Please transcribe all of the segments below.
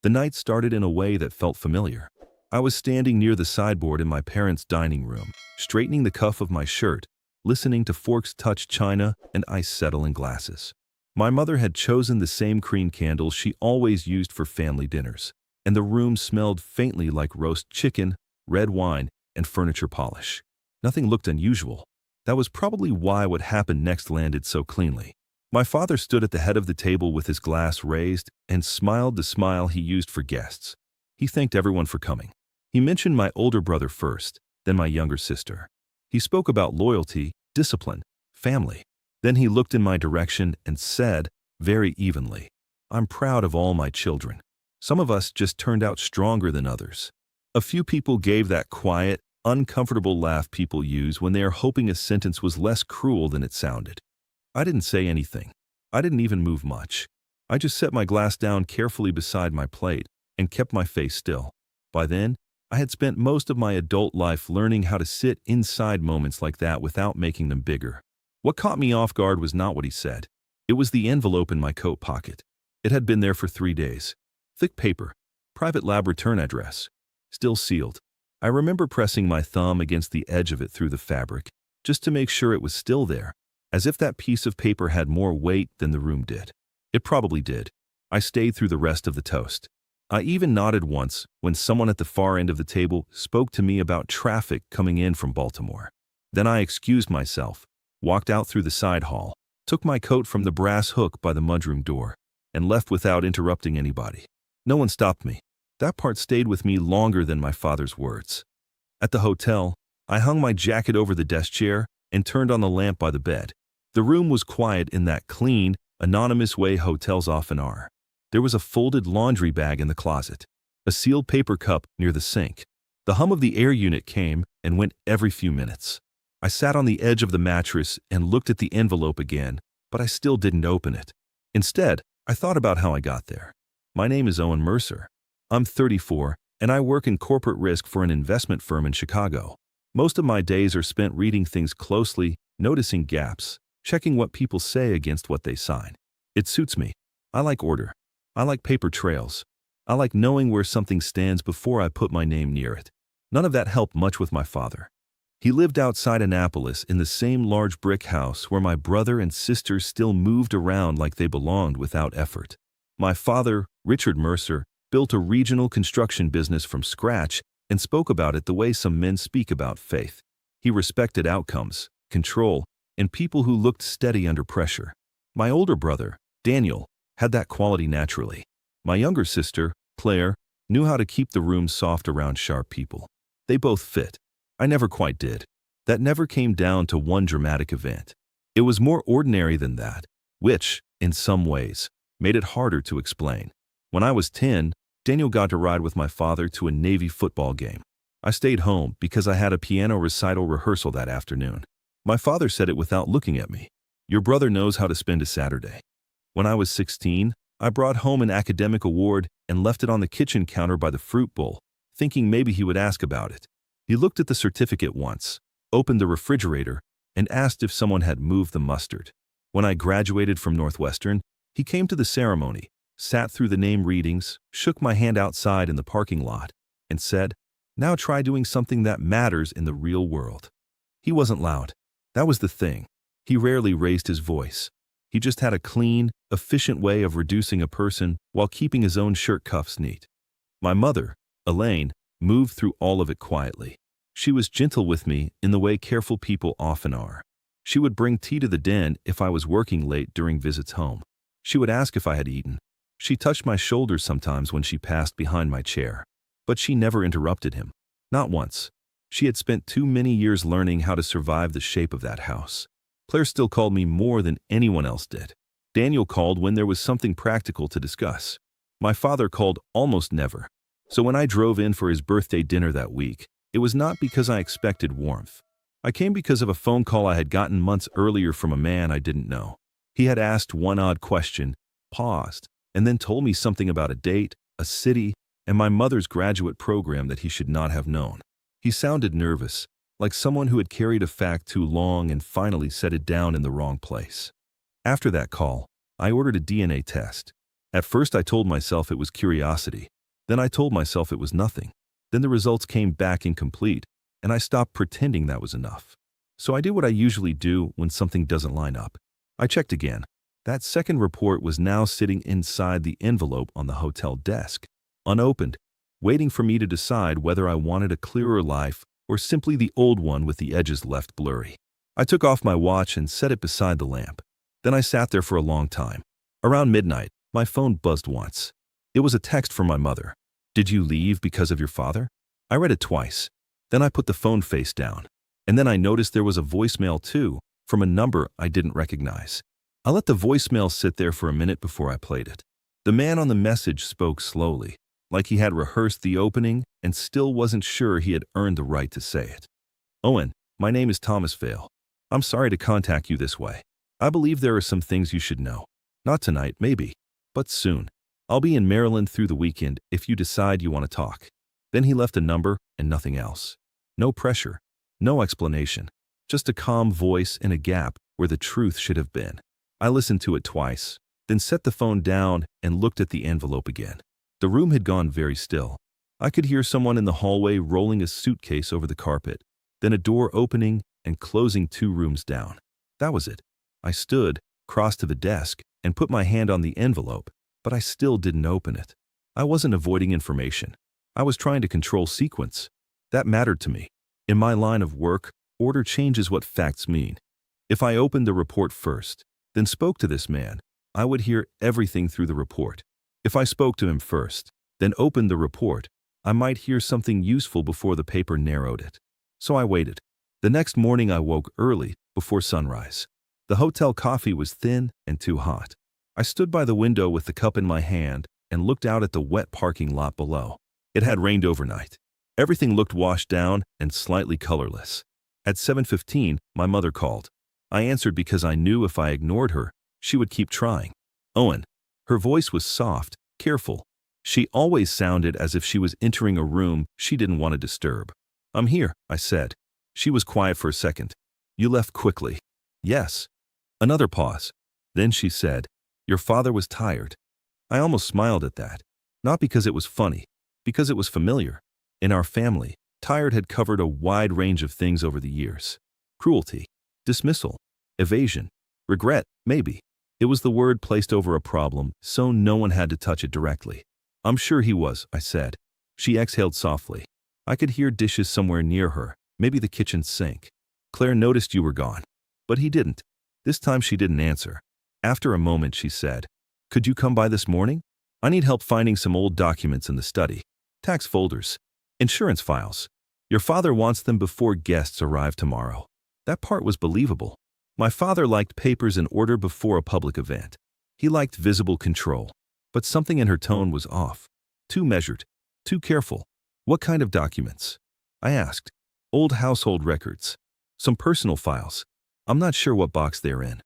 The night started in a way that felt familiar. I was standing near the sideboard in my parents' dining room, straightening the cuff of my shirt, listening to forks touch china and ice settle in glasses. My mother had chosen the same cream candles she always used for family dinners, and the room smelled faintly like roast chicken, red wine, and furniture polish. Nothing looked unusual. That was probably why what happened next landed so cleanly. My father stood at the head of the table with his glass raised and smiled the smile he used for guests. He thanked everyone for coming. He mentioned my older brother first, then my younger sister. He spoke about loyalty, discipline, family. Then he looked in my direction and said, very evenly, "I'm proud of all my children. Some of us just turned out stronger than others." A few people gave that quiet, uncomfortable laugh people use when they are hoping a sentence was less cruel than it sounded. I didn't say anything. I didn't even move much. I just set my glass down carefully beside my plate and kept my face still. By then, I had spent most of my adult life learning how to sit inside moments like that without making them bigger. What caught me off guard was not what he said. It was the envelope in my coat pocket. It had been there for 3 days. Thick paper, private lab return address, still sealed. I remember pressing my thumb against the edge of it through the fabric, just to make sure it was still there, as if that piece of paper had more weight than the room did. It probably did. I stayed through the rest of the toast. I even nodded once when someone at the far end of the table spoke to me about traffic coming in from Baltimore. Then I excused myself, walked out through the side hall, took my coat from the brass hook by the mudroom door, and left without interrupting anybody. No one stopped me. That part stayed with me longer than my father's words. At the hotel, I hung my jacket over the desk chair and turned on the lamp by the bed. The room was quiet in that clean, anonymous way hotels often are. There was a folded laundry bag in the closet, a sealed paper cup near the sink. The hum of the air unit came and went every few minutes. I sat on the edge of the mattress and looked at the envelope again, but I still didn't open it. Instead, I thought about how I got there. My name is Owen Mercer. I'm 34, and I work in corporate risk for an investment firm in Chicago. Most of my days are spent reading things closely, noticing gaps, checking what people say against what they sign. It suits me. I like order. I like paper trails. I like knowing where something stands before I put my name near it. None of that helped much with my father. He lived outside Annapolis in the same large brick house where my brother and sister still moved around like they belonged without effort. My father, Richard Mercer, built a regional construction business from scratch and spoke about it the way some men speak about faith. He respected outcomes, control, and people who looked steady under pressure. My older brother, Daniel, had that quality naturally. My younger sister, Claire, knew how to keep the room soft around sharp people. They both fit. I never quite did. That never came down to one dramatic event. It was more ordinary than that, which, in some ways, made it harder to explain. When I was 10, Daniel got to ride with my father to a Navy football game. I stayed home because I had a piano recital rehearsal that afternoon. My father said it without looking at me. "Your brother knows how to spend a Saturday." When I was 16, I brought home an academic award and left it on the kitchen counter by the fruit bowl, thinking maybe he would ask about it. He looked at the certificate once, opened the refrigerator, and asked if someone had moved the mustard. When I graduated from Northwestern, he came to the ceremony, sat through the name readings, shook my hand outside in the parking lot, and said, "Now try doing something that matters in the real world." He wasn't loud. That was the thing. He rarely raised his voice. He just had a clean, efficient way of reducing a person while keeping his own shirt cuffs neat. My mother, Elaine, moved through all of it quietly. She was gentle with me in the way careful people often are. She would bring tea to the den if I was working late during visits home. She would ask if I had eaten. She touched my shoulder sometimes when she passed behind my chair. But she never interrupted him. Not once. She had spent too many years learning how to survive the shape of that house. Claire still called me more than anyone else did. Daniel called when there was something practical to discuss. My father called almost never. So when I drove in for his birthday dinner that week, it was not because I expected warmth. I came because of a phone call I had gotten months earlier from a man I didn't know. He had asked one odd question, paused, and then told me something about a date, a city, and my mother's graduate program that he should not have known. He sounded nervous, like someone who had carried a fact too long and finally set it down in the wrong place. After that call, I ordered a DNA test. At first I told myself it was curiosity, Then I told myself it was nothing. Then the results came back incomplete, and I stopped pretending that was enough. So I did what I usually do when something doesn't line up. I checked again. That second report was now sitting inside the envelope on the hotel desk, unopened, waiting for me to decide whether I wanted a clearer life or simply the old one with the edges left blurry. I took off my watch and set it beside the lamp. Then I sat there for a long time. Around midnight, my phone buzzed once. It was a text from my mother. "Did you leave because of your father?" I read it twice. Then I put the phone face down. And then I noticed there was a voicemail too, from a number I didn't recognize. I let the voicemail sit there for a minute before I played it. The man on the message spoke slowly, like he had rehearsed the opening and still wasn't sure he had earned the right to say it. "Owen, my name is Thomas Vale. I'm sorry to contact you this way. I believe there are some things you should know. Not tonight, maybe, but soon. I'll be in Maryland through the weekend if you decide you want to talk." Then he left a number and nothing else. No pressure, no explanation, just a calm voice and a gap where the truth should have been. I listened to it twice, then set the phone down and looked at the envelope again. The room had gone very still. I could hear someone in the hallway rolling a suitcase over the carpet, then a door opening and closing 2 rooms down. That was it. I stood, crossed to the desk, and put my hand on the envelope, but I still didn't open it. I wasn't avoiding information. I was trying to control sequence. That mattered to me. In my line of work, order changes what facts mean. If I opened the report first, then spoke to this man, I would hear everything through the report. If I spoke to him first, then opened the report, I might hear something useful before the paper narrowed it. So I waited. The next morning I woke early, before sunrise. The hotel coffee was thin and too hot. I stood by the window with the cup in my hand and looked out at the wet parking lot below. It had rained overnight. Everything looked washed down and slightly colorless. At 7:15, my mother called. I answered because I knew if I ignored her, she would keep trying. "Owen." Her voice was soft, careful. She always sounded as if she was entering a room she didn't want to disturb. "I'm here," I said. She was quiet for a second. "You left quickly." "Yes." Another pause. Then she said, "Your father was tired." I almost smiled at that. Not because it was funny, because it was familiar. In our family, tired had covered a wide range of things over the years. Cruelty, dismissal, evasion, regret, maybe. It was the word placed over a problem, so no one had to touch it directly. "I'm sure he was," I said. She exhaled softly. I could hear dishes somewhere near her, maybe the kitchen sink. "Claire noticed you were gone." But he didn't. This time she didn't answer. After a moment she said, "Could you come by this morning? I need help finding some old documents in the study. Tax folders. Insurance files. Your father wants them before guests arrive tomorrow." That part was believable. My father liked papers in order before a public event. He liked visible control. But something in her tone was off. Too measured. Too careful. "What kind of documents?" I asked. "Old household records. Some personal files. I'm not sure what box they're in."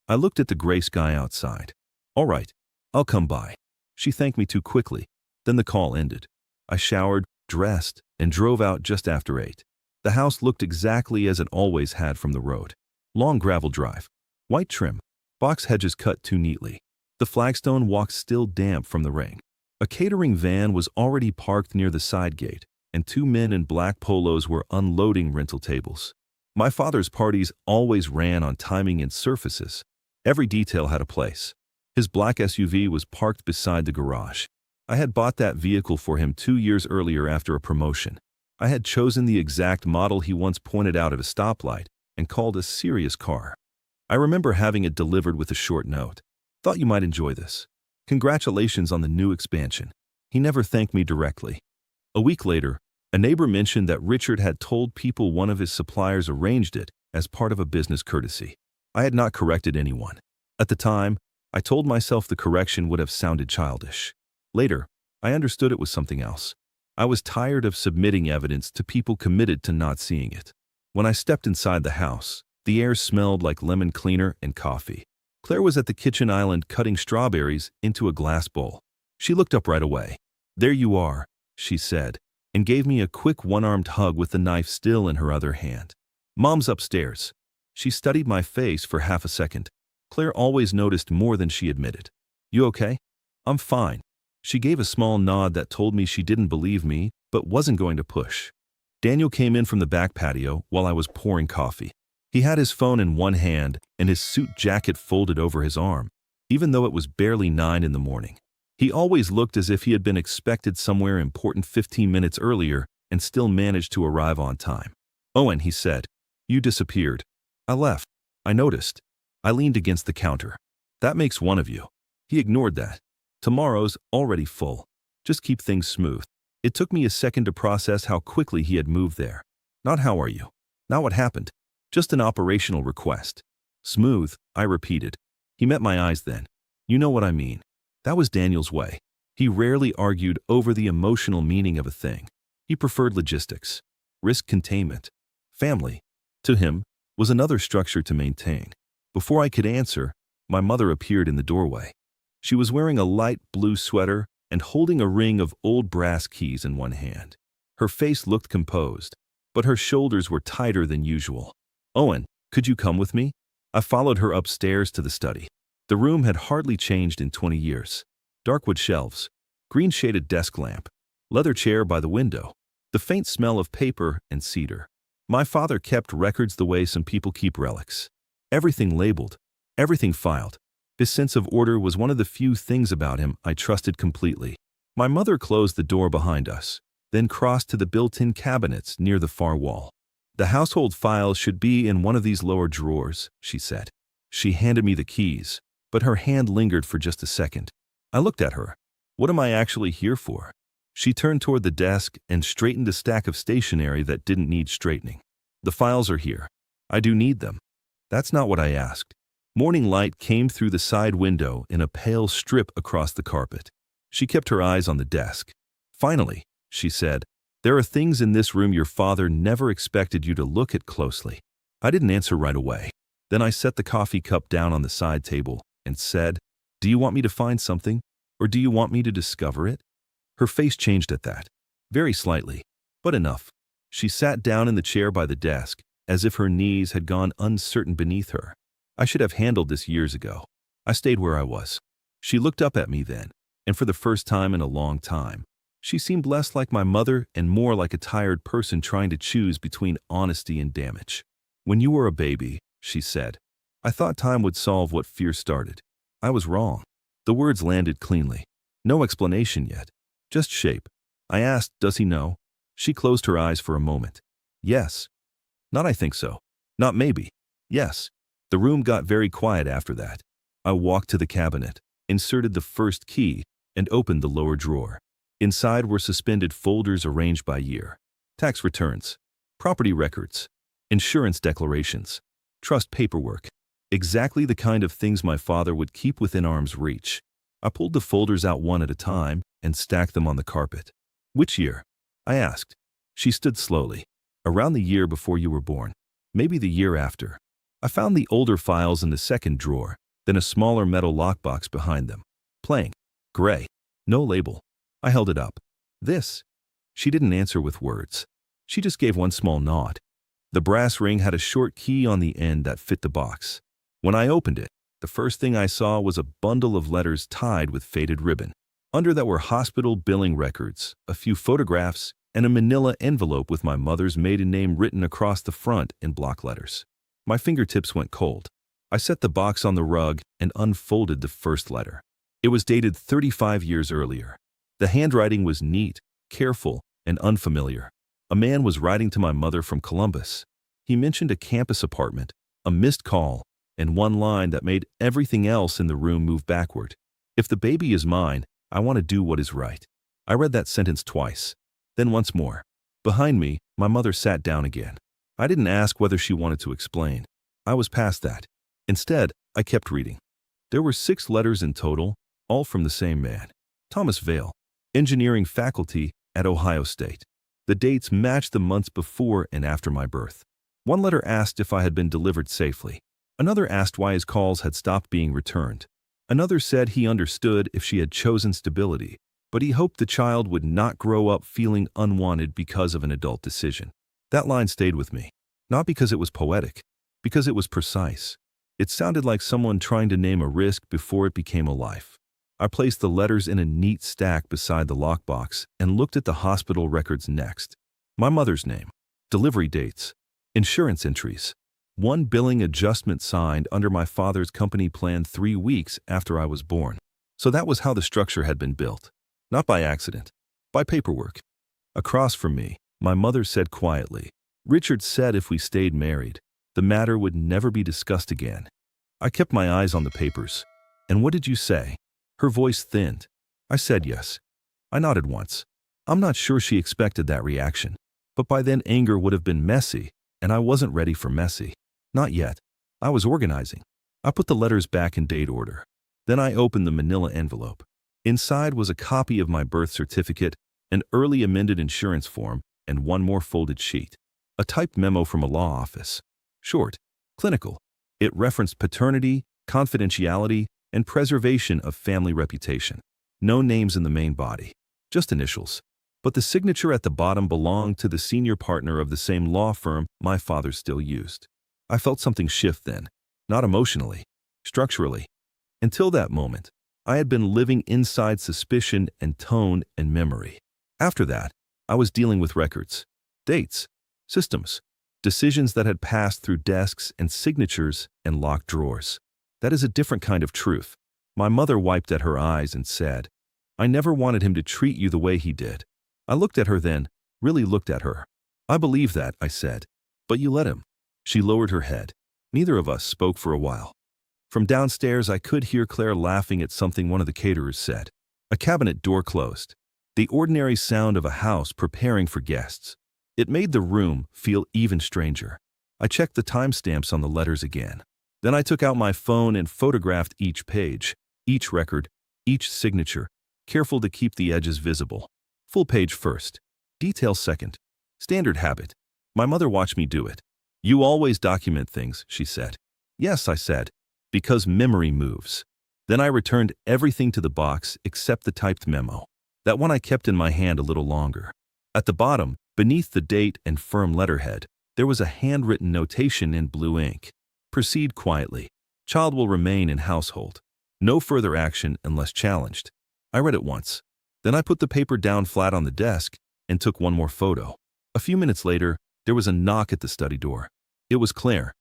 I looked at the gray sky outside. "All right, I'll come by." She thanked me too quickly. Then the call ended. I showered, dressed, and drove out just after 8. The house looked exactly as it always had from the road. Long gravel drive. White trim. Box hedges cut too neatly. The flagstone walk still damp from the rain. A catering van was already parked near the side gate, and 2 men in black polos were unloading rental tables. My father's parties always ran on timing and surfaces. Every detail had a place. His black SUV was parked beside the garage. I had bought that vehicle for him 2 years earlier after a promotion. I had chosen the exact model he once pointed out at a stoplight and called a serious car. I remember having it delivered with a short note. "Thought you might enjoy this. Congratulations on the new expansion." He never thanked me directly. A week later, a neighbor mentioned that Richard had told people one of his suppliers arranged it as part of a business courtesy. I had not corrected anyone. At the time, I told myself the correction would have sounded childish. Later, I understood it was something else. I was tired of submitting evidence to people committed to not seeing it. When I stepped inside the house, the air smelled like lemon cleaner and coffee. Claire was at the kitchen island cutting strawberries into a glass bowl. She looked up right away. "There you are," she said, and gave me a quick one-armed hug with the knife still in her other hand. "Mom's upstairs." She studied my face for half a second. Claire always noticed more than she admitted. "You okay?" "I'm fine." She gave a small nod that told me she didn't believe me, but wasn't going to push. Daniel came in from the back patio while I was pouring coffee. He had his phone in one hand and his suit jacket folded over his arm, even though it was barely 9 in the morning. He always looked as if he had been expected somewhere important 15 minutes earlier and still managed to arrive on time. "Owen," he said, "you disappeared." I left. I noticed. I leaned against the counter. "That makes one of you." He ignored that. "Tomorrow's already full. Just keep things smooth." It took me a second to process how quickly he had moved there. Not "how are you?" Not what happened. Just an operational request. "Smooth," I repeated. He met my eyes then. "You know what I mean." That was Daniel's way. He rarely argued over the emotional meaning of a thing. He preferred logistics, risk containment. Family, to him, was another structure to maintain. Before I could answer, my mother appeared in the doorway. She was wearing a light blue sweater and holding a ring of old brass keys in one hand. Her face looked composed, but her shoulders were tighter than usual. "Owen, could you come with me?" I followed her upstairs to the study. The room had hardly changed in 20 years. Dark wood shelves, green-shaded desk lamp, leather chair by the window, the faint smell of paper and cedar. My father kept records the way some people keep relics. Everything labeled, everything filed. His sense of order was one of the few things about him I trusted completely. My mother closed the door behind us, then crossed to the built-in cabinets near the far wall. "The household files should be in one of these lower drawers," she said. She handed me the keys, but her hand lingered for just a second. I looked at her. What am I actually here for? She turned toward the desk and straightened a stack of stationery that didn't need straightening. "The files are here. I do need them." That's not what I asked. Morning light came through the side window in a pale strip across the carpet. She kept her eyes on the desk. "Finally," she said, "there are things in this room your father never expected you to look at closely." I didn't answer right away. Then I set the coffee cup down on the side table and said, "Do you want me to find something, or do you want me to discover it?" Her face changed at that, very slightly, but enough. She sat down in the chair by the desk, as if her knees had gone uncertain beneath her. I should have handled this years ago. I stayed where I was. She looked up at me then, and for the first time in a long time, she seemed less like my mother and more like a tired person trying to choose between honesty and damage. "When you were a baby," she said, "I thought time would solve what fear started. I was wrong." The words landed cleanly. No explanation yet, just shape. I asked, "Does he know?" She closed her eyes for a moment. "Yes." Not "I think so." Not "maybe." Yes. The room got very quiet after that. I walked to the cabinet, inserted the first key, and opened the lower drawer. Inside were suspended folders arranged by year. Tax returns, property records, insurance declarations, trust paperwork. Exactly the kind of things my father would keep within arm's reach. I pulled the folders out one at a time and stacked them on the carpet. "Which year?" I asked. She stood slowly. "Around the year before you were born. Maybe the year after." I found the older files in the second drawer, then a smaller metal lockbox behind them. Plain, gray, no label. I held it up. "This?" She didn't answer with words. She just gave one small nod. The brass ring had a short key on the end that fit the box. When I opened it, the first thing I saw was a bundle of letters tied with faded ribbon. Under that were hospital billing records, a few photographs, and a manila envelope with my mother's maiden name written across the front in block letters. My fingertips went cold. I set the box on the rug and unfolded the first letter. It was dated 35 years earlier. The handwriting was neat, careful, and unfamiliar. A man was writing to my mother from Columbus. He mentioned a campus apartment, a missed call, and one line that made everything else in the room move backward. "If the baby is mine, I want to do what is right." I read that sentence twice, then once more. Behind me, my mother sat down again. I didn't ask whether she wanted to explain. I was past that. Instead, I kept reading. There were 6 letters in total, all from the same man. Thomas Vale, engineering faculty at Ohio State. The dates matched the months before and after my birth. One letter asked if I had been delivered safely. Another asked why his calls had stopped being returned. Another said he understood if she had chosen stability, but he hoped the child would not grow up feeling unwanted because of an adult decision. That line stayed with me, not because it was poetic, because it was precise. It sounded like someone trying to name a risk before it became a life. I placed the letters in a neat stack beside the lockbox and looked at the hospital records next. My mother's name, delivery dates, insurance entries, one billing adjustment signed under my father's company plan 3 weeks after I was born. So that was how the structure had been built. Not by accident, by paperwork. Across from me, my mother said quietly, "Richard said if we stayed married, the matter would never be discussed again." I kept my eyes on the papers. "And what did you say?" Her voice thinned. I said yes. I nodded once. I'm not sure she expected that reaction. But by then anger would have been messy, and I wasn't ready for messy. Not yet. I was organizing. I put the letters back in date order. Then I opened the manila envelope. Inside was a copy of my birth certificate, an early amended insurance form, and one more folded sheet. A typed memo from a law office. Short, clinical. It referenced paternity, confidentiality, and preservation of family reputation. No names in the main body, just initials. But the signature at the bottom belonged to the senior partner of the same law firm my father still used. I felt something shift then, not emotionally, structurally. Until that moment, I had been living inside suspicion and tone and memory. After that, I was dealing with records, dates, systems, decisions that had passed through desks and signatures and locked drawers. That is a different kind of truth. My mother wiped at her eyes and said, "I never wanted him to treat you the way he did." I looked at her then, really looked at her. "I believe that," I said. "But you let him." She lowered her head. Neither of us spoke for a while. From downstairs, I could hear Claire laughing at something one of the caterers said. A cabinet door closed. The ordinary sound of a house preparing for guests. It made the room feel even stranger. I checked the timestamps on the letters again. Then I took out my phone and photographed each page, each record, each signature, careful to keep the edges visible. Full page first, detail second. Standard habit. My mother watched me do it. "You always document things," she said. "Yes," I said, "because memory moves." Then I returned everything to the box except the typed memo. That one I kept in my hand a little longer. At the bottom, beneath the date and firm letterhead, there was a handwritten notation in blue ink. "Proceed quietly. Child will remain in household. No further action unless challenged." I read it once. Then I put the paper down flat on the desk and took one more photo. A few minutes later, there was a knock at the study door. It was Claire.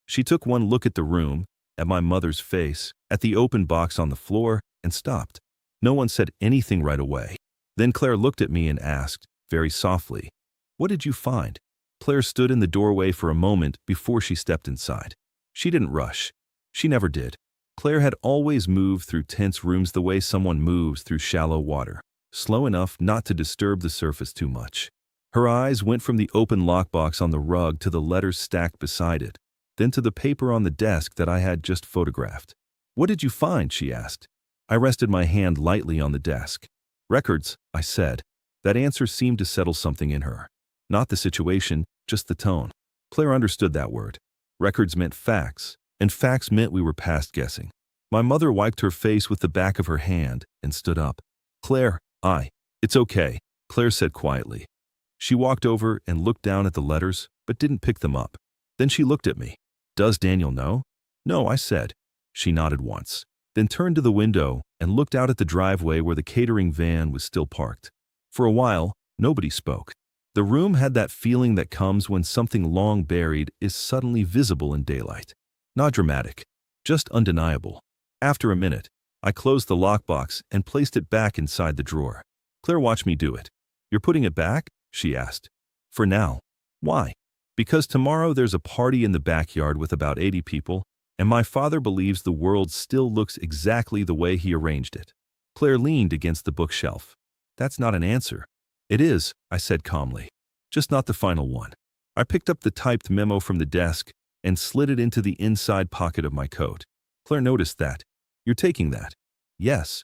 She took one look at the room, at my mother's face, at the open box on the floor, and stopped. No one said anything right away. Then Claire looked at me and asked, very softly, "What did you find?" Claire stood in the doorway for a moment before she stepped inside. She didn't rush. She never did. Claire had always moved through tense rooms the way someone moves through shallow water, slow enough not to disturb the surface too much. Her eyes went from the open lockbox on the rug to the letters stacked beside it, then to the paper on the desk that I had just photographed. "What did you find?" she asked. I rested my hand lightly on the desk. "Records," I said. That answer seemed to settle something in her. Not the situation, just the tone. Claire understood that word. Records meant facts, and facts meant we were past guessing. My mother wiped her face with the back of her hand and stood up. "Claire, It's okay," Claire said quietly. She walked over and looked down at the letters, but didn't pick them up. Then she looked at me. "Does Daniel know?" "No," I said. She nodded once, then turned to the window and looked out at the driveway where the catering van was still parked. For a while, nobody spoke. The room had that feeling that comes when something long buried is suddenly visible in daylight. Not dramatic, just undeniable. After a minute, I closed the lockbox and placed it back inside the drawer. Claire watched me do it. "You're putting it back?" she asked. "For now." "Why?" "Because tomorrow there's a party in the backyard with about 80 people, and my father believes the world still looks exactly the way he arranged it." Claire leaned against the bookshelf. "That's not an answer." "It is," I said calmly. "Just not the final one." I picked up the typed memo from the desk and slid it into the inside pocket of my coat. Claire noticed that. "You're taking that?" "Yes."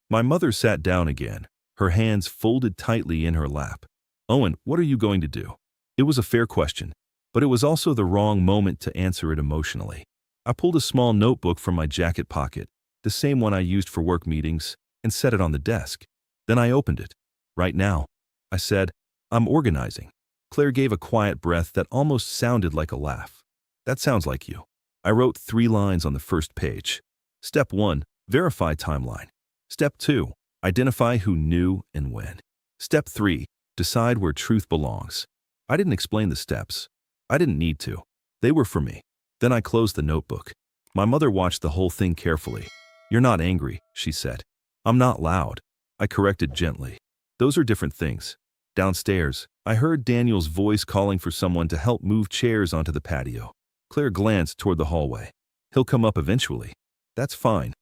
My mother sat down again, her hands folded tightly in her lap. "Owen, what are you going to do?" It was a fair question, but it was also the wrong moment to answer it emotionally. I pulled a small notebook from my jacket pocket, the same one I used for work meetings, and set it on the desk. Then I opened it. "Right now," I said, "I'm organizing." Claire gave a quiet breath that almost sounded like a laugh. "That sounds like you." I wrote 3 lines on the first page. Step 1, verify timeline. Step 2. Identify who knew and when. Step 3. Decide where truth belongs. I didn't explain the steps. I didn't need to. They were for me. Then I closed the notebook. My mother watched the whole thing carefully. "You're not angry," she said. "I'm not loud," I corrected gently. "Those are different things." Downstairs, I heard Daniel's voice calling for someone to help move chairs onto the patio. Claire glanced toward the hallway. "He'll come up eventually." "That's fine."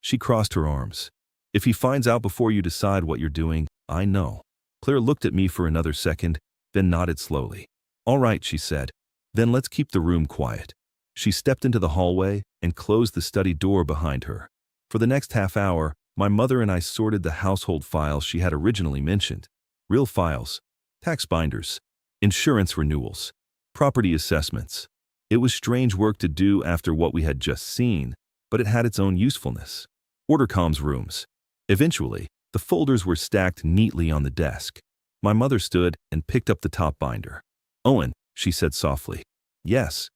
She crossed her arms. "If he finds out before you decide what you're doing, I know." Claire looked at me for another second, then nodded slowly. "All right," she said. "Then let's keep the room quiet." She stepped into the hallway and closed the study door behind her. For the next half hour, my mother and I sorted the household files she had originally mentioned. Real files, tax binders, insurance renewals, property assessments. It was strange work to do after what we had just seen, but it had its own usefulness. Ordercom's rooms. Eventually, the folders were stacked neatly on the desk. My mother stood and picked up the top binder. "Owen," she said softly. "Yes."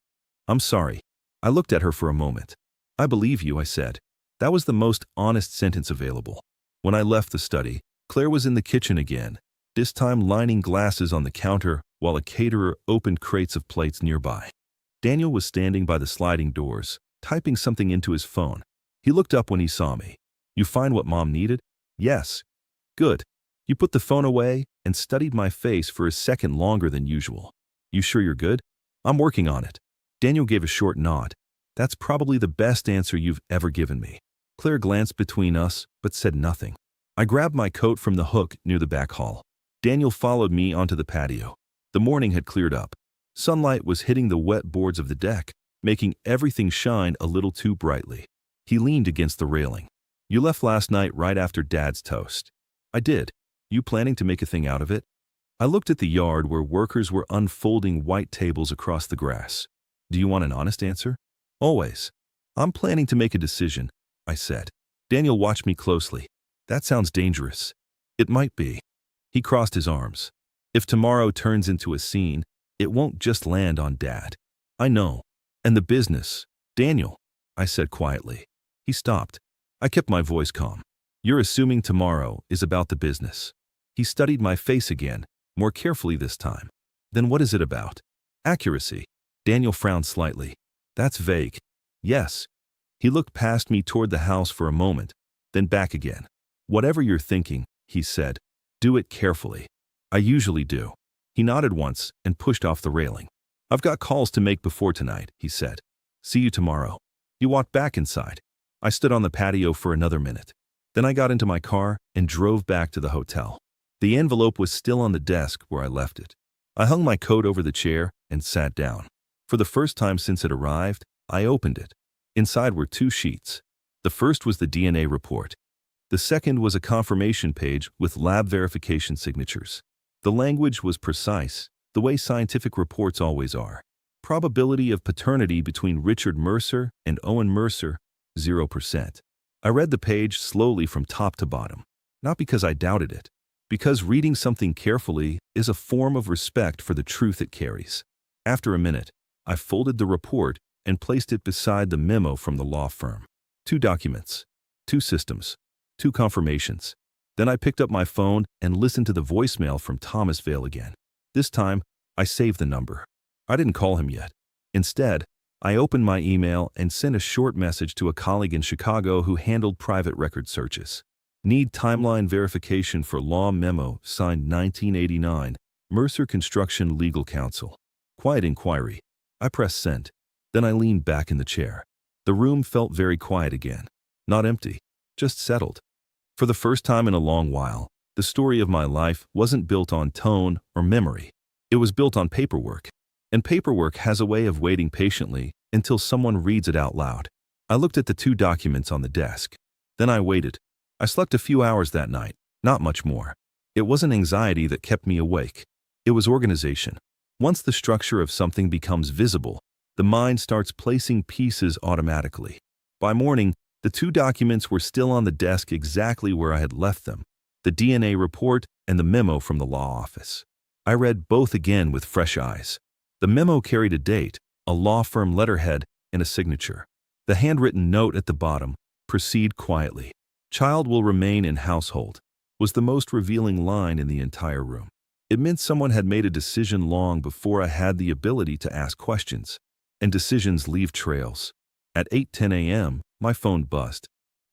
"I'm sorry." I looked at her for a moment. "I believe you," I said. That was the most honest sentence available. When I left the study, Claire was in the kitchen again, this time lining glasses on the counter while a caterer opened crates of plates nearby. Daniel was standing by the sliding doors, typing something into his phone. He looked up when he saw me. "You find what Mom needed?" "Yes." "Good." You put the phone away and studied my face for a second longer than usual. "You sure you're good?" "I'm working on it." Daniel gave a short nod. "That's probably the best answer you've ever given me." Claire glanced between us, but said nothing. I grabbed my coat from the hook near the back hall. Daniel followed me onto the patio. The morning had cleared up. Sunlight was hitting the wet boards of the deck, making everything shine a little too brightly. He leaned against the railing. "You left last night right after Dad's toast." "I did. You planning to make a thing out of it?" I looked at the yard where workers were unfolding white tables across the grass. "Do you want an honest answer?" "Always." "I'm planning to make a decision," I said. Daniel watched me closely. "That sounds dangerous." "It might be." He crossed his arms. "If tomorrow turns into a scene, it won't just land on Dad." "I know. And the business." "Daniel," I said quietly. He stopped. I kept my voice calm. "You're assuming tomorrow is about the business." He studied my face again, more carefully this time. "Then what is it about?" "Accuracy." Daniel frowned slightly. "That's vague." "Yes." He looked past me toward the house for a moment, then back again. "Whatever you're thinking," he said, "do it carefully." "I usually do." He nodded once and pushed off the railing. "I've got calls to make before tonight," he said. "See you tomorrow." He walked back inside. I stood on the patio for another minute. Then I got into my car and drove back to the hotel. The envelope was still on the desk where I left it. I hung my coat over the chair and sat down. For the first time since it arrived, I opened it. Inside were 2 sheets. The first was the DNA report. The second was a confirmation page with lab verification signatures. The language was precise, the way scientific reports always are. Probability of paternity between Richard Mercer and Owen Mercer, 0%. I read the page slowly from top to bottom, not because I doubted it, because reading something carefully is a form of respect for the truth it carries. After a minute, I folded the report and placed it beside the memo from the law firm. 2 documents, 2 systems, 2 confirmations. Then I picked up my phone and listened to the voicemail from Thomas Vale again. This time, I saved the number. I didn't call him yet. Instead, I opened my email and sent a short message to a colleague in Chicago who handled private record searches. "Need timeline verification for law memo signed 1989, Mercer Construction Legal Counsel. Quiet inquiry." I pressed send. Then I leaned back in the chair. The room felt very quiet again. Not empty, just settled. For the first time in a long while, the story of my life wasn't built on tone or memory. It was built on paperwork. And paperwork has a way of waiting patiently until someone reads it out loud. I looked at the 2 documents on the desk. Then I waited. I slept a few hours that night, not much more. It wasn't anxiety that kept me awake. It was organization. Once the structure of something becomes visible, the mind starts placing pieces automatically. By morning, the 2 documents were still on the desk exactly where I had left them, the DNA report and the memo from the law office. I read both again with fresh eyes. The memo carried a date, a law firm letterhead, and a signature. The handwritten note at the bottom, "Proceed quietly." "Child will remain in household," was the most revealing line in the entire room. It meant someone had made a decision long before I had the ability to ask questions. And decisions leave trails. At 8:10 a.m., my phone buzzed.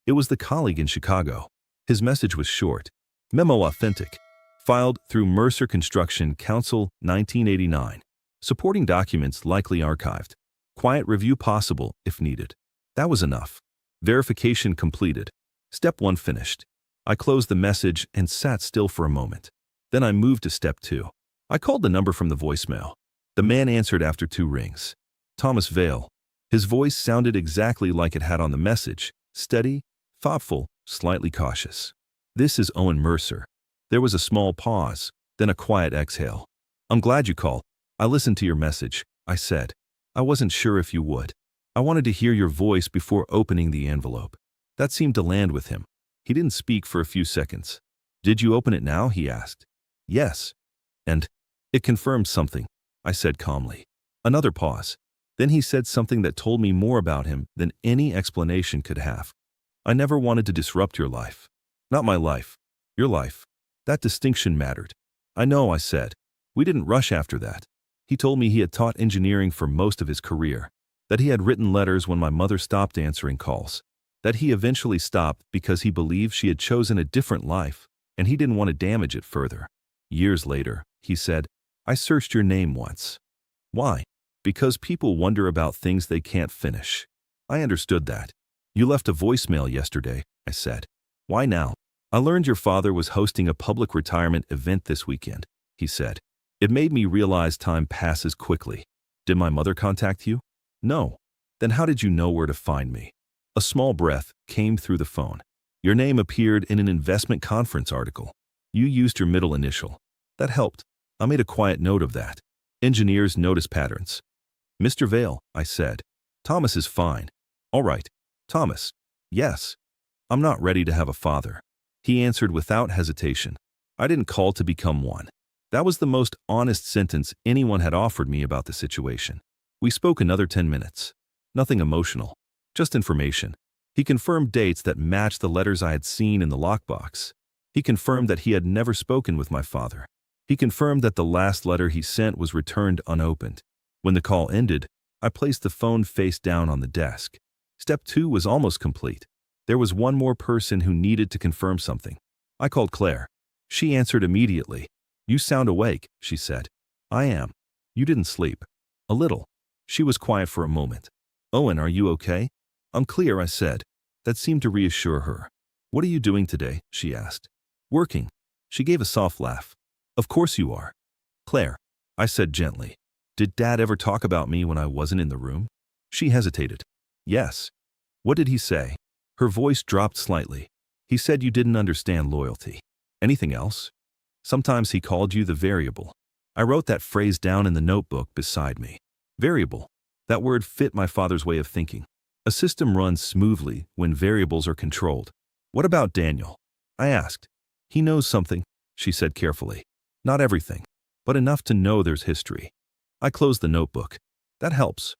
It was the colleague in Chicago. His message was short. Memo authentic. Filed through Mercer Construction Council 1989. Supporting documents likely archived. Quiet review possible if needed. That was enough. Verification completed. Step 1 finished. I closed the message and sat still for a moment. Then I moved to step 2. I called the number from the voicemail. The man answered after 2 rings. Thomas Vale. His voice sounded exactly like it had on the message, steady, thoughtful, slightly cautious. "This is Owen Mercer." There was a small pause, then a quiet exhale. "I'm glad you called. I listened to your message," I said. "I wasn't sure if you would. I wanted to hear your voice before opening the envelope." That seemed to land with him. He didn't speak for a few seconds. "Did you open it now?" he asked. "Yes." "And it confirmed something," I said calmly. Another pause. Then he said something that told me more about him than any explanation could have. "I never wanted to disrupt your life. Not my life. Your life." That distinction mattered. "I know," I said. "We didn't rush after that." He told me he had taught engineering for most of his career, that he had written letters when my mother stopped answering calls, that he eventually stopped because he believed she had chosen a different life, and he didn't want to damage it further. Years later, he said, "I searched your name once." "Why?" "Because people wonder about things they can't finish." I understood that. "You left a voicemail yesterday," I said. "Why now?" "I learned your father was hosting a public retirement event this weekend," he said. "It made me realize time passes quickly." "Did my mother contact you?" "No." "Then how did you know where to find me?" A small breath came through the phone. "Your name appeared in an investment conference article. You used your middle initial. That helped." I made a quiet note of that. Engineers notice patterns. "Mr. Vale," I said. "Thomas is fine." "All right. Thomas." "Yes." "I'm not ready to have a father." He answered without hesitation. I didn't call to become one. That was the most honest sentence anyone had offered me about the situation. We spoke another 10 minutes. Nothing emotional, just information. He confirmed dates that matched the letters I had seen in the lockbox. He confirmed that he had never spoken with my father. He confirmed that the last letter he sent was returned unopened. When the call ended, I placed the phone face down on the desk. Step 2 was almost complete. There was one more person who needed to confirm something. I called Claire. She answered immediately. "You sound awake," she said. "I am." "You didn't sleep." "A little." She was quiet for a moment. "Owen, are you okay?" "I'm clear," I said. That seemed to reassure her. "What are you doing today?" she asked. "Working." She gave a soft laugh. "Of course you are." "Claire," I said gently, "did Dad ever talk about me when I wasn't in the room?" She hesitated. "Yes." "What did he say?" Her voice dropped slightly. "He said you didn't understand loyalty." "Anything else?" "Sometimes he called you the variable." I wrote that phrase down in the notebook beside me. Variable. That word fit my father's way of thinking. A system runs smoothly when variables are controlled. "What about Daniel?" I asked. "He knows something," she said carefully. "Not everything, but enough to know there's history." I closed the notebook. "That helps."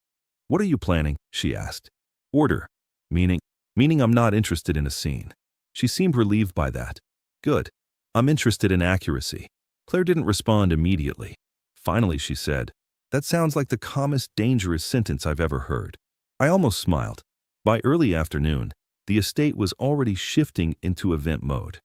"What are you planning?" she asked. "Order." Meaning I'm not interested in a scene. She seemed relieved by that. "Good. I'm interested in accuracy." Claire didn't respond immediately. Finally, she said, "That sounds like the calmest, dangerous sentence I've ever heard." I almost smiled. By early afternoon, the estate was already shifting into event mode.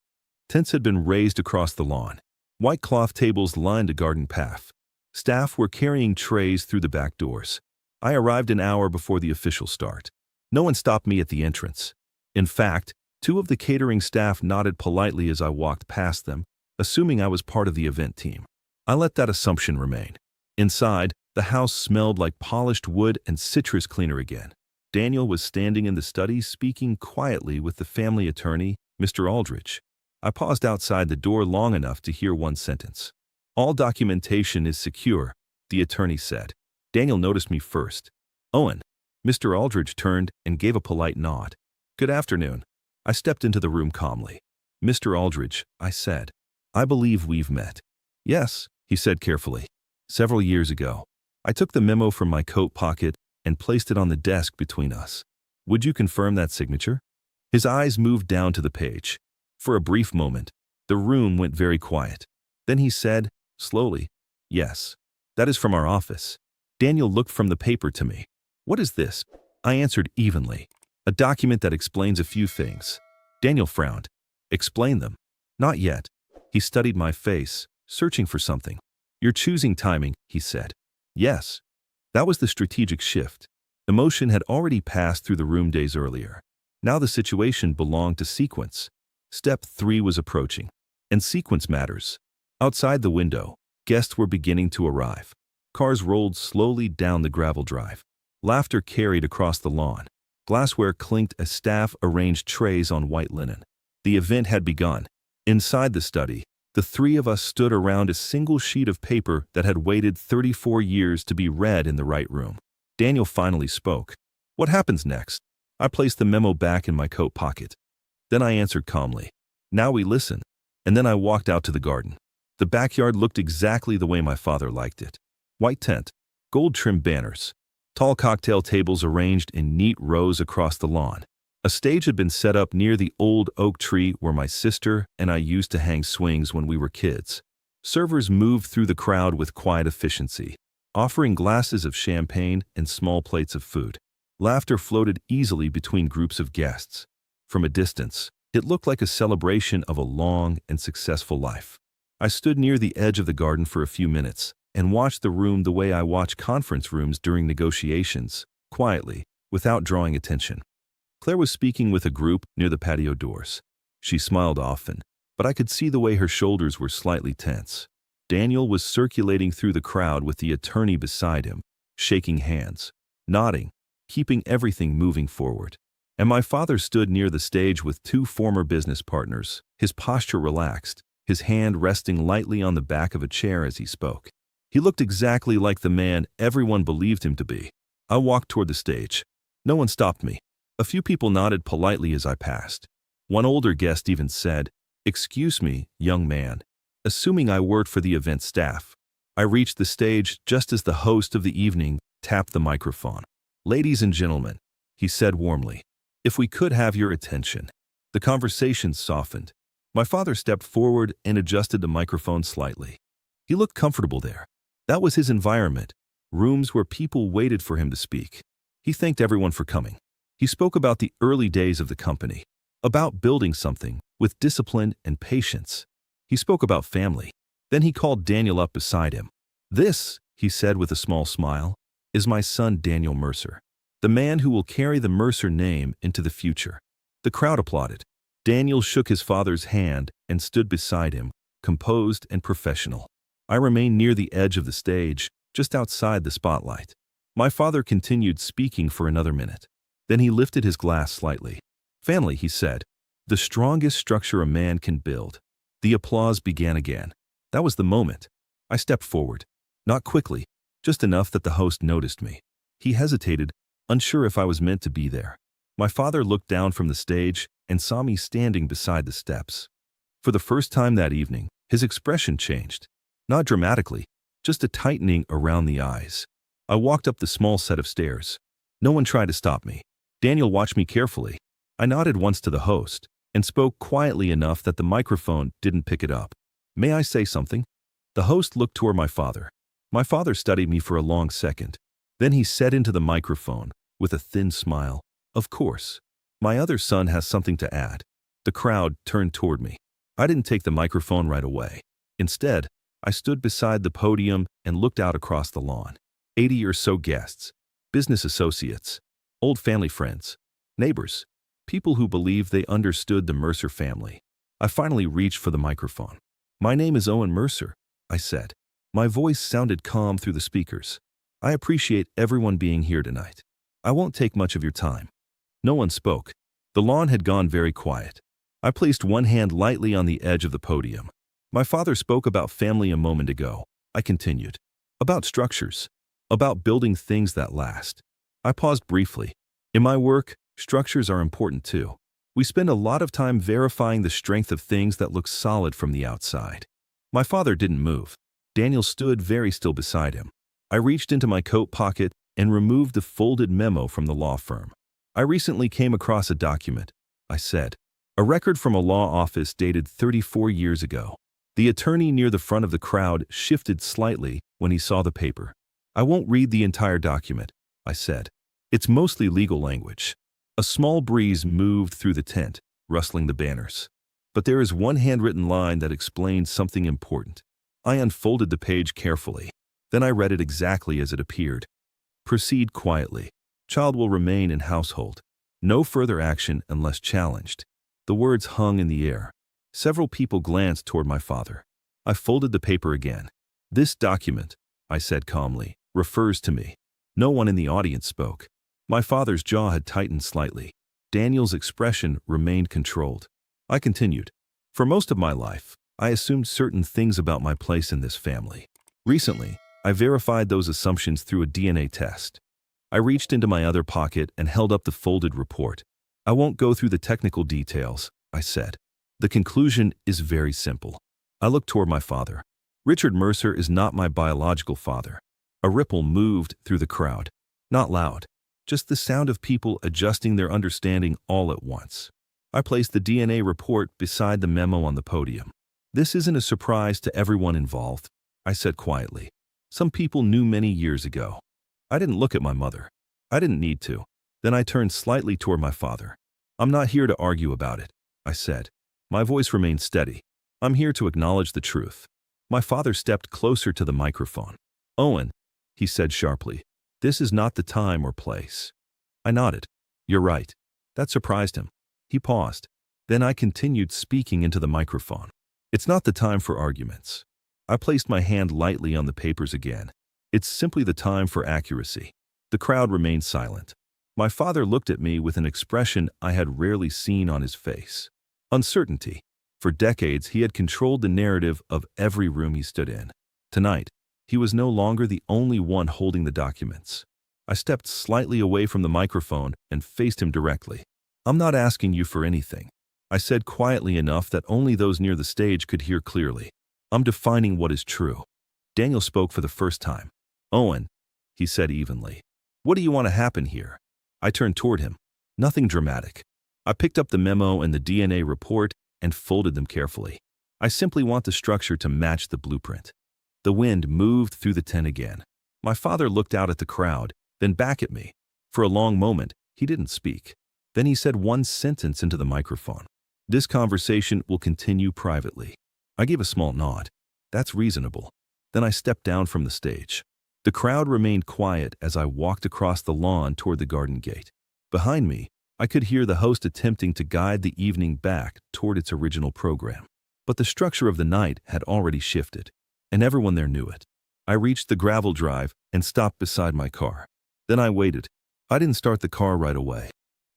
Tents had been raised across the lawn. White cloth tables lined a garden path. Staff were carrying trays through the back doors. I arrived an hour before the official start. No one stopped me at the entrance. In fact, 2 of the catering staff nodded politely as I walked past them, assuming I was part of the event team. I let that assumption remain. Inside, the house smelled like polished wood and citrus cleaner again. Daniel was standing in the study speaking quietly with the family attorney, Mr. Aldridge. I paused outside the door long enough to hear one sentence. "All documentation is secure," the attorney said. Daniel noticed me first. "Owen." Mr. Aldridge turned and gave a polite nod. "Good afternoon." I stepped into the room calmly. "Mr. Aldridge," I said, "I believe we've met." "Yes," he said carefully. "Several years ago." I took the memo from my coat pocket and placed it on the desk between us. "Would you confirm that signature?" His eyes moved down to the page. For a brief moment, the room went very quiet. Then he said, slowly, "Yes, that is from our office." Daniel looked from the paper to me. "What is this?" I answered evenly. "A document that explains a few things." Daniel frowned. "Explain them." "Not yet." He studied my face, searching for something. "You're choosing timing," he said. Yes. That was the strategic shift. Emotion had already passed through the room days earlier. Now the situation belonged to sequence. Step 3 was approaching. And sequence matters. Outside the window, guests were beginning to arrive. Cars rolled slowly down the gravel drive. Laughter carried across the lawn. Glassware clinked as staff arranged trays on white linen. The event had begun. Inside the study, the three of us stood around a single sheet of paper that had waited 34 years to be read in the right room. Daniel finally spoke. "What happens next?" I placed the memo back in my coat pocket. Then I answered calmly. "Now we listen." And then I walked out to the garden. The backyard looked exactly the way my father liked it. White tent, gold-trimmed banners, tall cocktail tables arranged in neat rows across the lawn. A stage had been set up near the old oak tree where my sister and I used to hang swings when we were kids. Servers moved through the crowd with quiet efficiency, offering glasses of champagne and small plates of food. Laughter floated easily between groups of guests. From a distance, it looked like a celebration of a long and successful life. I stood near the edge of the garden for a few minutes and watched the room the way I watch conference rooms during negotiations, quietly, without drawing attention. Claire was speaking with a group near the patio doors. She smiled often, but I could see the way her shoulders were slightly tense. Daniel was circulating through the crowd with the attorney beside him, shaking hands, nodding, keeping everything moving forward. And my father stood near the stage with two former business partners, his posture relaxed, his hand resting lightly on the back of a chair as he spoke. He looked exactly like the man everyone believed him to be. I walked toward the stage. No one stopped me. A few people nodded politely as I passed. One older guest even said, "Excuse me, young man," assuming I worked for the event staff. I reached the stage just as the host of the evening tapped the microphone. "Ladies and gentlemen," he said warmly, "if we could have your attention." The conversation softened. My father stepped forward and adjusted the microphone slightly. He looked comfortable there. That was his environment, rooms where people waited for him to speak. He thanked everyone for coming. He spoke about the early days of the company, about building something with discipline and patience. He spoke about family. Then he called Daniel up beside him. "This," he said with a small smile, "is my son Daniel Mercer, the man who will carry the Mercer name into the future." The crowd applauded. Daniel shook his father's hand and stood beside him, composed and professional. I remained near the edge of the stage, just outside the spotlight. My father continued speaking for another minute. Then he lifted his glass slightly. "Family," he said, "the strongest structure a man can build." The applause began again. That was the moment. I stepped forward. Not quickly, just enough that the host noticed me. He hesitated, unsure if I was meant to be there. My father looked down from the stage and saw me standing beside the steps. For the first time that evening, his expression changed. Not dramatically, just a tightening around the eyes. I walked up the small set of stairs. No one tried to stop me. Daniel watched me carefully. I nodded once to the host and spoke quietly enough that the microphone didn't pick it up. "May I say something?" The host looked toward my father. My father studied me for a long second. Then he said into the microphone, with a thin smile, "Of course. My other son has something to add." The crowd turned toward me. I didn't take the microphone right away. Instead, I stood beside the podium and looked out across the lawn. 80 or so guests, business associates, old family friends, neighbors, people who believed they understood the Mercer family. I finally reached for the microphone. "My name is Owen Mercer," I said. My voice sounded calm through the speakers. "I appreciate everyone being here tonight. I won't take much of your time." No one spoke. The lawn had gone very quiet. I placed one hand lightly on the edge of the podium. "My father spoke about family a moment ago," I continued. "About structures. About building things that last." I paused briefly. In my work, structures are important too. We spend a lot of time verifying the strength of things that look solid from the outside. My father didn't move. Daniel stood very still beside him. I reached into my coat pocket and removed the folded memo from the law firm. "I recently came across a document. I said. A record from a law office dated 34 years ago. The attorney near the front of the crowd shifted slightly when he saw the paper. I won't read the entire document, I said. It's mostly legal language. A small breeze moved through the tent, rustling the banners. But there is one handwritten line that explains something important. I unfolded the page carefully. Then I read it exactly as it appeared. Proceed quietly. Child will remain in household. No further action unless challenged. The words hung in the air. Several people glanced toward my father. I folded the paper again. This document, I said calmly, refers to me. No one in the audience spoke. My father's jaw had tightened slightly. Daniel's expression remained controlled. I continued. For most of my life, I assumed certain things about my place in this family. Recently, I verified those assumptions through a DNA test. I reached into my other pocket and held up the folded report. I won't go through the technical details, I said. The conclusion is very simple. I looked toward my father. Richard Mercer is not my biological father. A ripple moved through the crowd. Not loud, just the sound of people adjusting their understanding all at once. I placed the DNA report beside the memo on the podium. This isn't a surprise to everyone involved, I said quietly. Some people knew many years ago. I didn't look at my mother. I didn't need to. Then I turned slightly toward my father. I'm not here to argue about it, I said. My voice remained steady. I'm here to acknowledge the truth. My father stepped closer to the microphone. Owen, he said sharply, this is not the time or place. I nodded. You're right. That surprised him. He paused. Then I continued speaking into the microphone. It's not the time for arguments. I placed my hand lightly on the papers again. It's simply the time for accuracy. The crowd remained silent. My father looked at me with an expression I had rarely seen on his face. Uncertainty. For decades, he had controlled the narrative of every room he stood in. Tonight, he was no longer the only one holding the documents. I stepped slightly away from the microphone and faced him directly. I'm not asking you for anything, I said quietly enough that only those near the stage could hear clearly. I'm defining what is true. Daniel spoke for the first time. Owen, he said evenly, what do you want to happen here? I turned toward him. Nothing dramatic. I picked up the memo and the DNA report and folded them carefully. I simply want the structure to match the blueprint. The wind moved through the tent again. My father looked out at the crowd, then back at me. For a long moment, he didn't speak. Then he said one sentence into the microphone. This conversation will continue privately. I gave a small nod. That's reasonable. Then I stepped down from the stage. The crowd remained quiet as I walked across the lawn toward the garden gate. Behind me, I could hear the host attempting to guide the evening back toward its original program. But the structure of the night had already shifted, and everyone there knew it. I reached the gravel drive and stopped beside my car. Then I waited. I didn't start the car right away.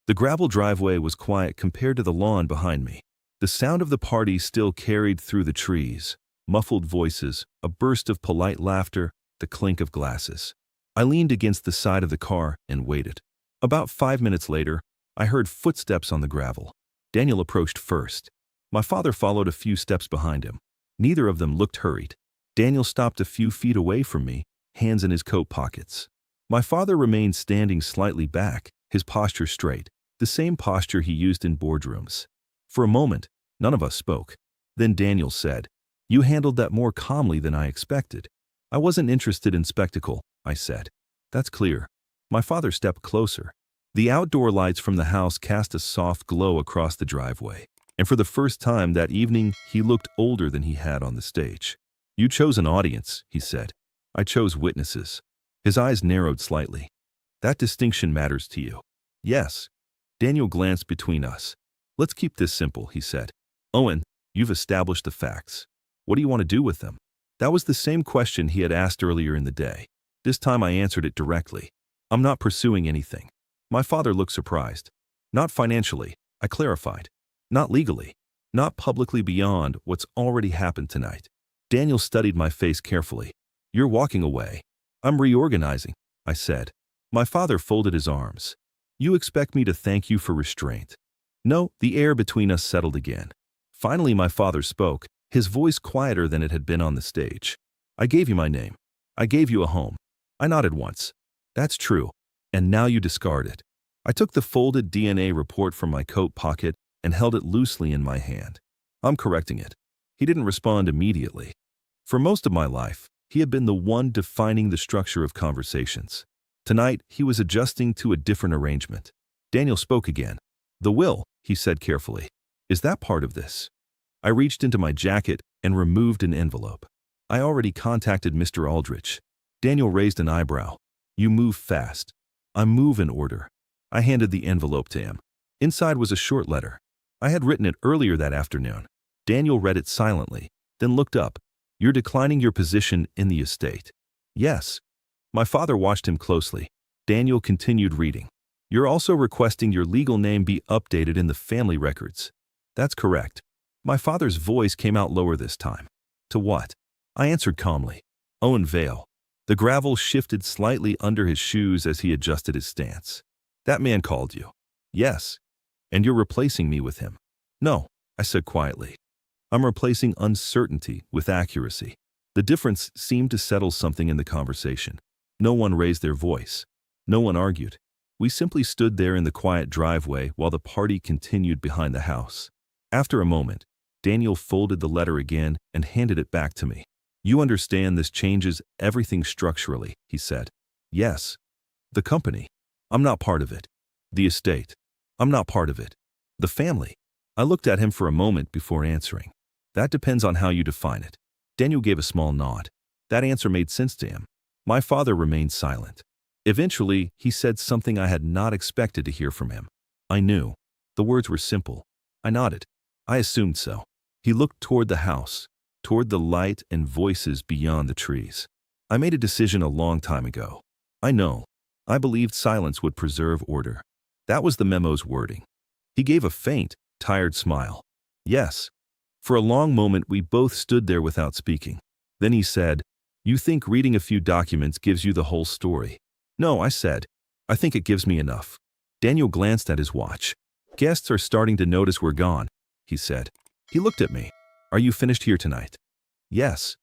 The gravel driveway was quiet compared to the lawn behind me. The sound of the party still carried through the trees, muffled voices, a burst of polite laughter, the clink of glasses. I leaned against the side of the car and waited. About 5 minutes later, I heard footsteps on the gravel. Daniel approached first. My father followed a few steps behind him. Neither of them looked hurried. Daniel stopped a few feet away from me, hands in his coat pockets. My father remained standing slightly back, his posture straight, the same posture he used in boardrooms. For a moment, none of us spoke. Then Daniel said, "You handled that more calmly than I expected." "I wasn't interested in spectacle," I said. "That's clear." My father stepped closer. The outdoor lights from the house cast a soft glow across the driveway, and for the first time that evening, he looked older than he had on the stage. "You chose an audience," he said. "I chose witnesses." His eyes narrowed slightly. "That distinction matters to you." "Yes." Daniel glanced between us. "Let's keep this simple," he said. "Owen, you've established the facts. What do you want to do with them?" That was the same question he had asked earlier in the day. This time I answered it directly. "I'm not pursuing anything." My father looked surprised. "Not financially," I clarified. "Not legally. Not publicly beyond what's already happened tonight." Daniel studied my face carefully. "You're walking away." "I'm reorganizing," I said. My father folded his arms. "You expect me to thank you for restraint?" No, the air between us settled again. Finally my father spoke, his voice quieter than it had been on the stage. "I gave you my name. I gave you a home." I nodded once. "That's true. And now you discard it." I took the folded DNA report from my coat pocket and held it loosely in my hand. I'm correcting it. He didn't respond immediately. For most of my life, he had been the one defining the structure of conversations. Tonight, he was adjusting to a different arrangement. Daniel spoke again. "The will," he said carefully. "Is that part of this?" I reached into my jacket and removed an envelope. "I already contacted Mr. Aldrich." Daniel raised an eyebrow. "You move fast." "I move in order." I handed the envelope to him. Inside was a short letter. I had written it earlier that afternoon. Daniel read it silently, then looked up. "You're declining your position in the estate." "Yes." My father watched him closely. Daniel continued reading. "You're also requesting your legal name be updated in the family records." "That's correct." My father's voice came out lower this time. "To what?" I answered calmly. "Owen Vale." The gravel shifted slightly under his shoes as he adjusted his stance. "That man called you." "Yes." "And you're replacing me with him." "No," I said quietly. "I'm replacing uncertainty with accuracy." The difference seemed to settle something in the conversation. No one raised their voice. No one argued. We simply stood there in the quiet driveway while the party continued behind the house. After a moment, Daniel folded the letter again and handed it back to me. "You understand this changes everything structurally," he said. "Yes." "The company." "I'm not part of it." "The estate." "I'm not part of it." "The family." I looked at him for a moment before answering. "That depends on how you define it." Daniel gave a small nod. That answer made sense to him. My father remained silent. Eventually, he said something I had not expected to hear from him. "I knew." The words were simple. I nodded. "I assumed so." He looked toward the house, toward the light and voices beyond the trees. "I made a decision a long time ago. I know. I believed silence would preserve order." That was the memo's wording. He gave a faint, tired smile. "Yes." For a long moment, we both stood there without speaking. Then he said, "You think reading a few documents gives you the whole story?" "No," I said. "I think it gives me enough." Daniel glanced at his watch. "Guests are starting to notice we're gone," he said. He looked at me. "Are you finished here tonight?" "Yes."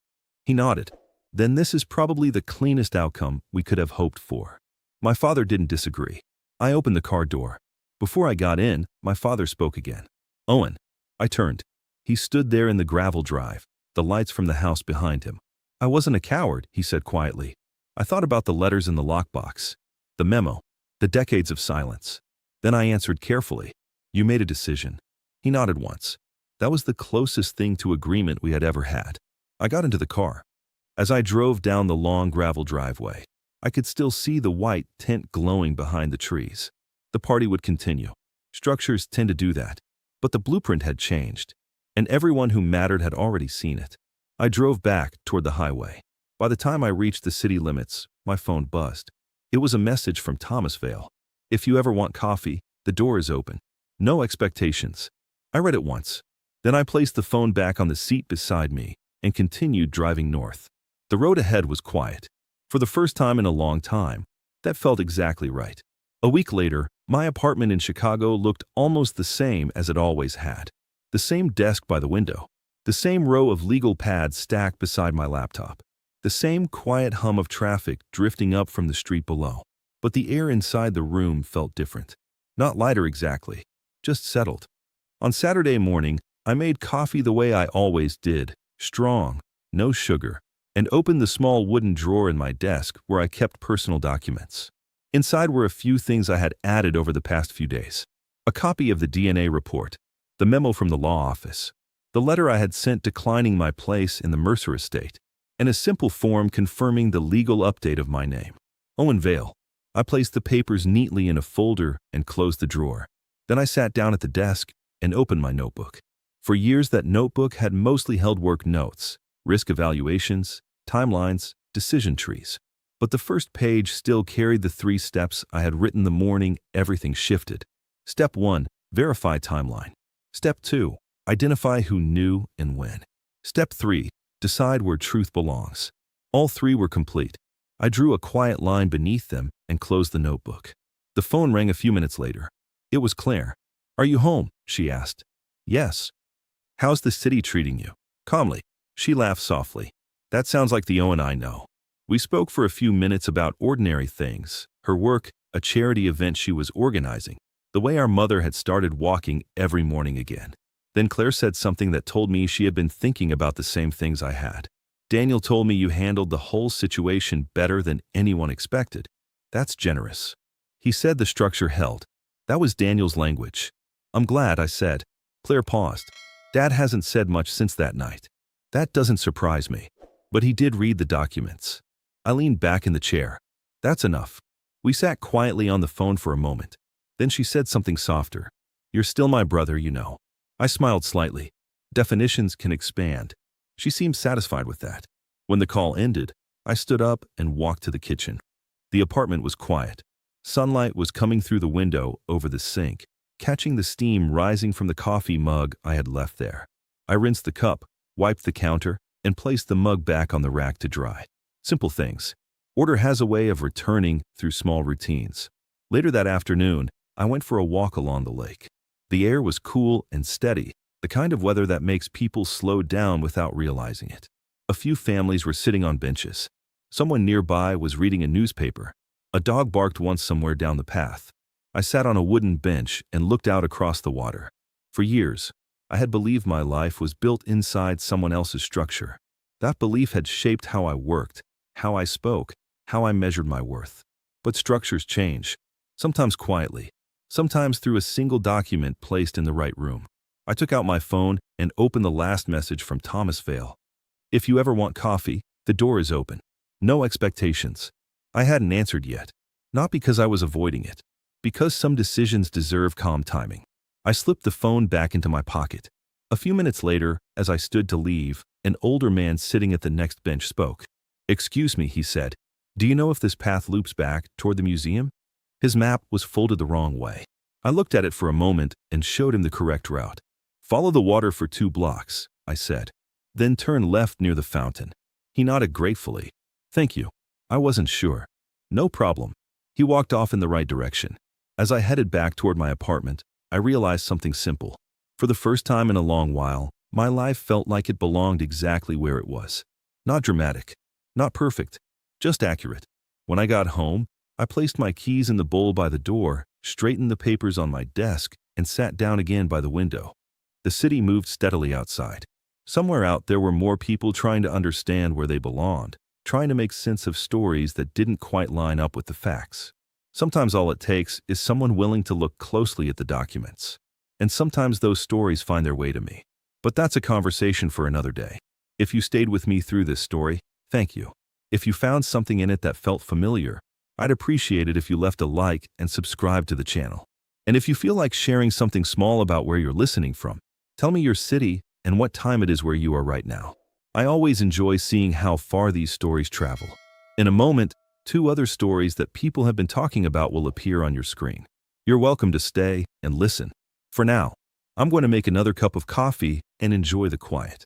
He nodded. "Then this is probably the cleanest outcome we could have hoped for." My father didn't disagree. I opened the car door. Before I got in, my father spoke again. "Owen." I turned. He stood there in the gravel drive, the lights from the house behind him. "I wasn't a coward," he said quietly. "I thought about the letters in the lockbox, the memo, the decades of silence." Then I answered carefully, "You made a decision." He nodded once. That was the closest thing to agreement we had ever had. I got into the car. As I drove down the long gravel driveway, I could still see the white tint glowing behind the trees. The party would continue. Structures tend to do that. But the blueprint had changed, and everyone who mattered had already seen it. I drove back toward the highway. By the time I reached the city limits, my phone buzzed. It was a message from Thomas Vale. "If you ever want coffee, the door is open. No expectations." I read it once. Then I placed the phone back on the seat beside me and continued driving north. The road ahead was quiet. For the first time in a long time, that felt exactly right. A week later, my apartment in Chicago looked almost the same as it always had. The same desk by the window. The same row of legal pads stacked beside my laptop. The same quiet hum of traffic drifting up from the street below. But the air inside the room felt different. Not lighter exactly, just settled. On Saturday morning, I made coffee the way I always did, strong, no sugar, and opened the small wooden drawer in my desk where I kept personal documents. Inside were a few things I had added over the past few days. A copy of the DNA report, the memo from the law office, the letter I had sent declining my place in the Mercer estate, and a simple form confirming the legal update of my name. Owen Vale. I placed the papers neatly in a folder and closed the drawer. Then I sat down at the desk and opened my notebook. For years, that notebook had mostly held work notes, risk evaluations, timelines, decision trees. But the first page still carried the 3 steps I had written the morning everything shifted. Step 1, verify timeline. Step 2, identify who knew and when. Step 3, decide where truth belongs. All 3 were complete. I drew a quiet line beneath them and closed the notebook. The phone rang a few minutes later. It was Claire. "Are you home?" she asked. "Yes." "How's the city treating you?" Calmly. She laughed softly. "That sounds like the Owen I know." We spoke for a few minutes about ordinary things, her work, a charity event she was organizing, the way our mother had started walking every morning again. Then Claire said something that told me she had been thinking about the same things I had. Daniel told me you handled the whole situation better than anyone expected. That's generous. He said the structure held. That was Daniel's language. I'm glad, I said. Claire paused. Dad hasn't said much since that night. That doesn't surprise me. But he did read the documents. I leaned back in the chair. That's enough. We sat quietly on the phone for a moment. Then she said something softer. You're still my brother, you know. I smiled slightly. Definitions can expand. She seemed satisfied with that. When the call ended, I stood up and walked to the kitchen. The apartment was quiet. Sunlight was coming through the window over the sink, catching the steam rising from the coffee mug I had left there. I rinsed the cup, wiped the counter, and placed the mug back on the rack to dry. Simple things. Order has a way of returning through small routines. Later that afternoon, I went for a walk along the lake. The air was cool and steady, the kind of weather that makes people slow down without realizing it. A few families were sitting on benches. Someone nearby was reading a newspaper. A dog barked once somewhere down the path. I sat on a wooden bench and looked out across the water. For years, I had believed my life was built inside someone else's structure. That belief had shaped how I worked, how I spoke, how I measured my worth. But structures change, sometimes quietly, sometimes through a single document placed in the right room. I took out my phone and opened the last message from Thomas Vale. If you ever want coffee, the door is open. No expectations. I hadn't answered yet, not because I was avoiding it, because some decisions deserve calm timing. I slipped the phone back into my pocket. A few minutes later, as I stood to leave, an older man sitting at the next bench spoke. Excuse me, he said. Do you know if this path loops back toward the museum? His map was folded the wrong way. I looked at it for a moment and showed him the correct route. Follow the water for 2 blocks, I said. Then turn left near the fountain. He nodded gratefully. Thank you. I wasn't sure. No problem. He walked off in the right direction. As I headed back toward my apartment, I realized something simple. For the first time in a long while, my life felt like it belonged exactly where it was. Not dramatic, not perfect, just accurate. When I got home, I placed my keys in the bowl by the door, straightened the papers on my desk, and sat down again by the window. The city moved steadily outside. Somewhere out there were more people trying to understand where they belonged, trying to make sense of stories that didn't quite line up with the facts. Sometimes all it takes is someone willing to look closely at the documents. And sometimes those stories find their way to me. But that's a conversation for another day. If you stayed with me through this story, thank you. If you found something in it that felt familiar, I'd appreciate it if you left a like and subscribe to the channel. And if you feel like sharing something small about where you're listening from, tell me your city and what time it is where you are right now. I always enjoy seeing how far these stories travel. In a moment, 2 other stories that people have been talking about will appear on your screen. You're welcome to stay and listen. For now, I'm going to make another cup of coffee and enjoy the quiet.